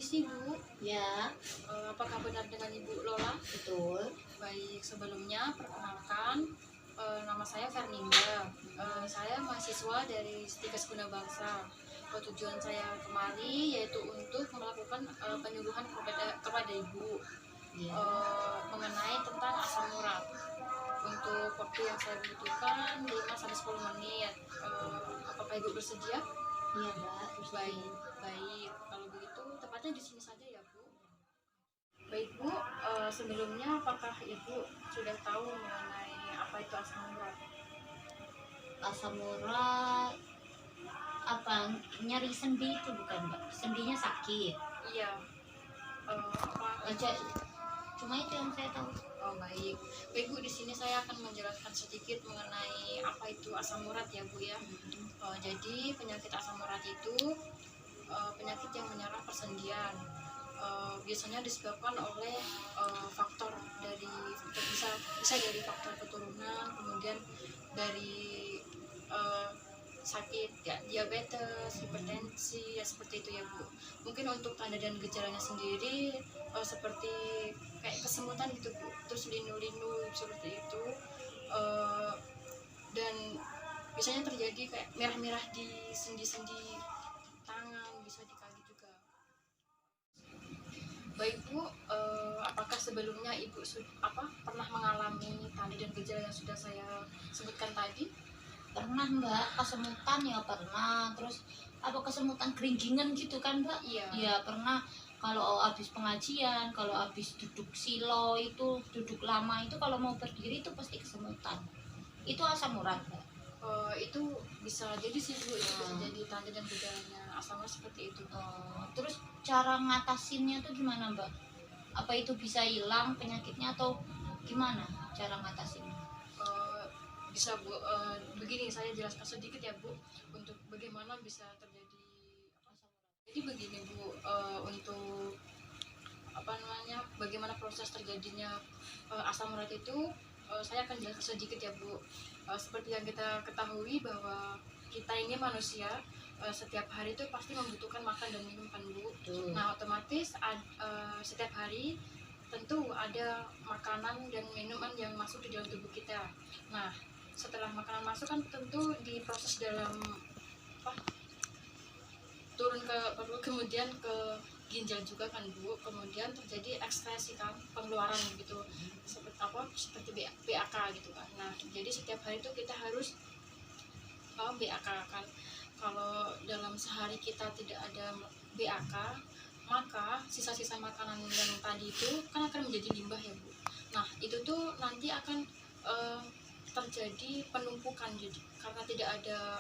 Permisi Bu, Ya, apakah benar dengan Ibu Lola? betul. Baik, sebelumnya perkenalkan, nama saya Fernanda. Saya mahasiswa dari Stikes Guna Bangsa. Tujuan saya kemari yaitu untuk melakukan penyuluhan kepada Ibu Ya, mengenai tentang asam urat. Untuk waktu yang saya butuhkan 5 sampai 10 menit. Apakah Ibu bersedia? iya Mbak. Baik, baik. Kalau begitu tepatnya di sini saja ya Bu. Baik Bu, sebelumnya apakah Ibu sudah tahu mengenai apa itu asam urat? Asam urat apa? Nyari sendi itu bukan Mbak? Sendinya sakit. Iya. Apa? Aja, cuma itu yang saya tahu. Oh baik. Baik Bu, di sini saya akan menjelaskan sedikit mengenai apa itu asam urat ya Bu ya. Jadi penyakit asam urat itu penyakit yang menyerang persendian. Biasanya disebabkan oleh faktor dari bisa dari faktor keturunan, kemudian dari sakit ya, diabetes, hipertensi ya seperti itu ya Bu. Mungkin untuk tanda dan gejalanya sendiri seperti kayak kesemutan gitu Bu, terus linu-linu seperti itu, eh, dan biasanya terjadi kayak merah-merah di sendi-sendi tangan, bisa di kaki juga. Baik Bu, apakah sebelumnya Ibu pernah mengalami tanda dan gejala yang sudah saya sebutkan tadi? Pernah Mbak, kesemutan ya pernah. Terus apa kesemutan keringgingan gitu kan Mbak? Iya. Iya pernah. Kalau habis pengajian, kalau habis duduk silo itu, duduk lama itu kalau mau berdiri itu pasti kesemutan. Itu asam urat Mbak. Itu bisa jadi sih Bu, itu bisa Hmm. jadi tanda dan gejalanya asam urat seperti itu. Terus cara ngatasinnya tuh gimana Mbak? Apa itu bisa hilang penyakitnya atau gimana cara ngatasinnya? Bisa Bu, begini saya jelaskan sedikit ya Bu, untuk bagaimana bisa terjadi asam urat. Jadi begini Bu, untuk bagaimana proses terjadinya asam urat itu, saya akan jelaskan sedikit ya Bu. Seperti yang kita ketahui bahwa kita ini manusia, setiap hari itu pasti membutuhkan makan dan minum kan Bu. Nah otomatis setiap hari tentu ada makanan dan minuman yang masuk di dalam tubuh kita. Nah setelah makanan masuk kan tentu diproses dalam turun ke perut, kemudian ke ginjal juga kan Bu, kemudian terjadi ekskresi kan, pengeluaran gitu, seperti BAK gitu kan. Nah jadi setiap hari itu kita harus BAK kan. Kalau dalam sehari kita tidak ada BAK, maka sisa-sisa makanan yang tadi itu kan akan menjadi limbah ya Bu. Nah itu tuh nanti akan terjadi penumpukan, jadi karena tidak ada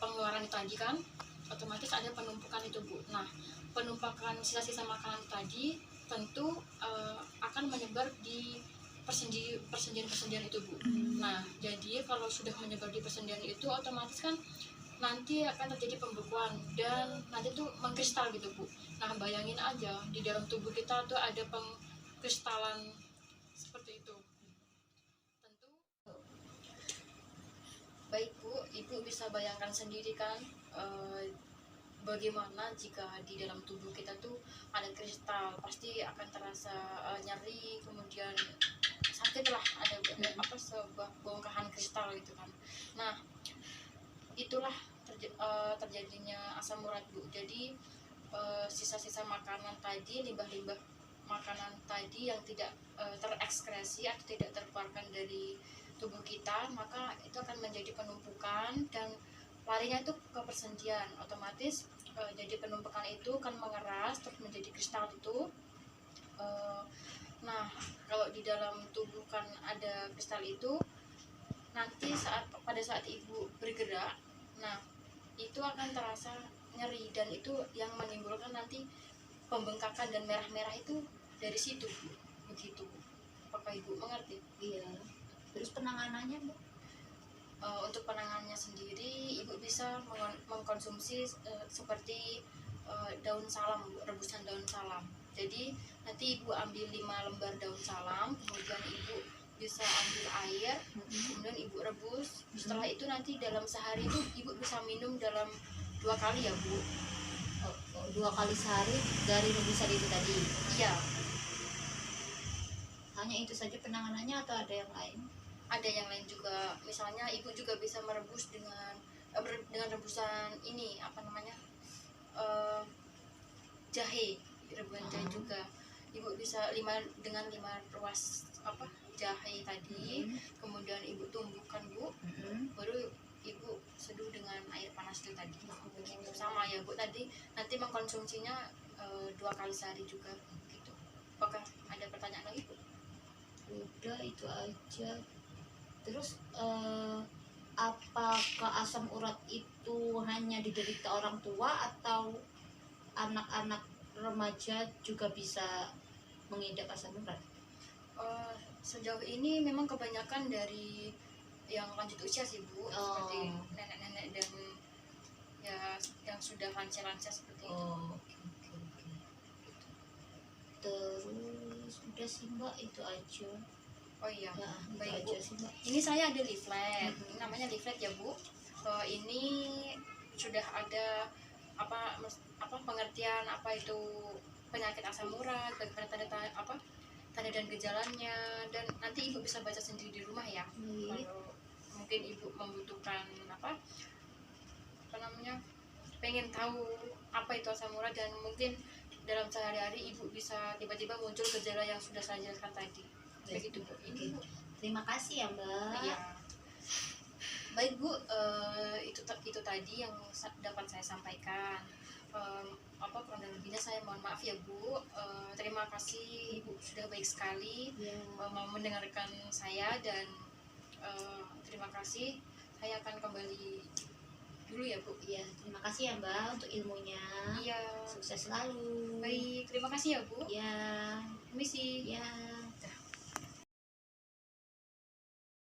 pengeluaran tadi kan, otomatis ada penumpukan itu Bu. Nah penumpukan sisa-sisa makanan tadi tentu akan menyebar di persendian itu Bu. Nah jadi kalau sudah menyebar di persendian itu otomatis kan nanti akan terjadi pembekuan dan nanti tuh mengkristal gitu Bu. Nah bayangin aja di dalam tubuh kita tuh ada pengkristalan seperti itu. Tentu baik Bu, Ibu bisa bayangkan sendiri kan bagaimana jika di dalam tubuh kita tuh ada kristal, pasti akan terasa nyeri, kemudian sakit lah, ada sebuah bongkahan kristal gitu kan. Nah itulah terjadinya asam urat Bu. Jadi sisa-sisa makanan tadi, limbah-limbah makanan tadi yang tidak terekskresi atau tidak terkeluarkan dari tubuh kita, maka itu akan menjadi penumpukan dan larinya itu ke persendian. Otomatis jadi penumpukan itu kan mengeras terus menjadi kristal itu. Nah kalau di dalam tubuh kan ada kristal itu, nanti pada saat Ibu bergerak, nah itu akan terasa nyeri dan itu yang menimbulkan nanti pembengkakan dan merah-merah itu dari situ Bu. Begitu Bu. Apakah Ibu mengerti? Iya. Terus penanganannya Mbak? Untuk penanganannya sendiri Ibu bisa mengkonsumsi seperti daun salam Bu, rebusan daun salam. Jadi nanti Ibu ambil 5 lembar daun salam, kemudian Ibu bisa ambil air, kemudian Ibu rebus. Setelah itu nanti dalam sehari itu Ibu bisa minum dalam 2 kali ya Bu. 2 kali sehari dari rebusan itu tadi. Iya, Hanya itu saja penanganannya atau ada yang lain? ada yang lain juga. Misalnya ibu juga bisa merebus dengan dengan rebusan ini apa namanya, eh, jahe, rebusan jahe juga. Ibu bisa dengan 5 ruas apa jahe tadi, kemudian ibu tumbukkan bu, baru ibu seduh dengan air panas itu tadi. Begitu. Sama ya bu, tadi nanti mengkonsumsinya 2 kali sehari juga gitu. Apakah ada pertanyaan lagi bu? Udah itu aja. Terus apakah asam urat itu hanya diderita orang tua atau anak-anak remaja juga bisa mengidap asam urat? Sejauh ini memang kebanyakan dari yang lanjut usia sih bu, seperti nenek-nenek dan ya yang sudah lansia-lansia seperti itu. Oke. Terus udah sih mbak, itu aja. Oh iya, Ya, itu baik aja bu. sih mbak. Ini saya ada leaflet, ini namanya leaflet ya bu. Ini sudah ada apa pengertian apa itu penyakit asam urat, bagaimana tanda dan gejalanya, dan nanti ibu bisa baca sendiri di rumah ya. Kalau mungkin ibu membutuhkan apa namanya, pengen tahu apa itu asam urat, dan mungkin dalam sehari-hari ibu bisa tiba-tiba muncul gejala yang sudah saya jelaskan tadi. Begitu bu. Ini bu. Terima kasih ya mbak. Iya. Baik bu, itu tadi yang dapat saya sampaikan. Apa kurang dan lebihnya saya mohon maaf ya bu. Terima kasih ibu sudah baik sekali mau mendengarkan saya, dan terima kasih. Saya akan kembali dulu ya bu. Iya, terima kasih ya mbak untuk ilmunya. Iya. Sukses selalu. Baik, terima kasih ya bu. Ya. Permisi. Ya.